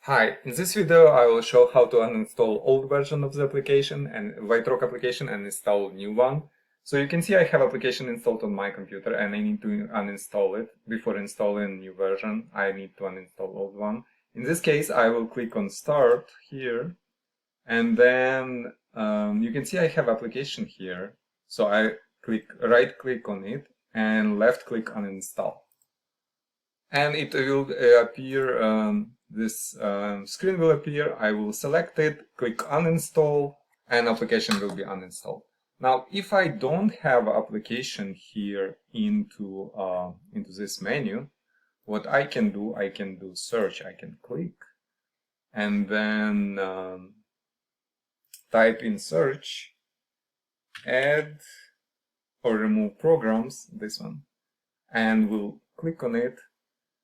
Hi, in this video I will show how to uninstall old version of the application and Whiterock application and install new one. So you can see I have application installed on my computer and I need to uninstall it. Before installing new version, I need to uninstall old one. In this case, I will click on Start here, and then you can see I have application here. So I right click on it and left click uninstall. And it will appear, this screen will appear. I will select it, click uninstall, and application will be uninstalled. Now, if I don't have application here into this menu, what I can do search. I can click and then type in search, add or remove programs, this one, and we'll click on it.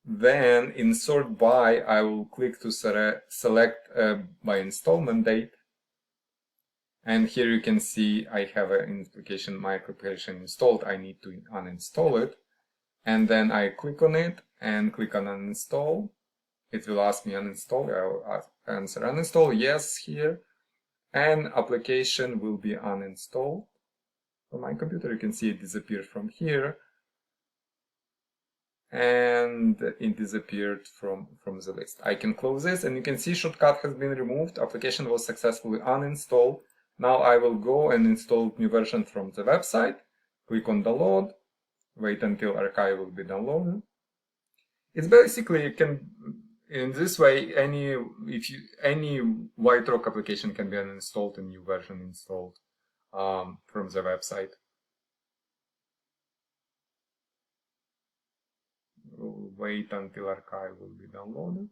Then in sort by, I will click to select by installment date. And here you can see I have my application installed. I need to uninstall it. And then I click on it and click on uninstall. It will ask me uninstall. I will answer uninstall, yes, here. And application will be uninstalled from my computer. You can see it disappeared from here. And it disappeared from the list. I can close this and you can see shortcut has been removed. Application was successfully uninstalled. Now I will go and install new version from the website. Click on download. Wait until archive will be downloaded. It's basically, you can, in this way, any Whiterock application can be uninstalled and new version installed from the website. We'll wait until archive will be downloaded.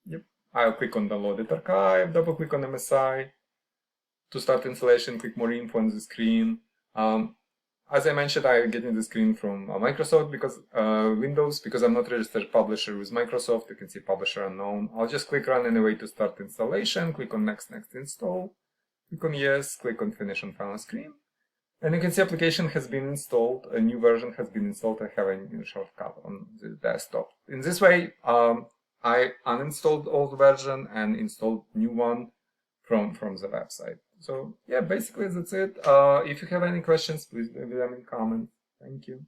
Yep, I'll click on downloaded archive, double click on MSI. To start installation, click more info on the screen. As I mentioned, I'm getting the screen from Microsoft because Windows, because I'm not registered publisher with Microsoft. You can see publisher unknown. I'll just click run anyway to start installation. Click on next install. Click on yes, click on finish on final screen. And you can see application has been installed, a new version has been installed. I have a new shortcut on the desktop. In this way, I uninstalled old version and installed new one from the website. So yeah, basically that's it. If you have any questions, please leave them in comments. Thank you.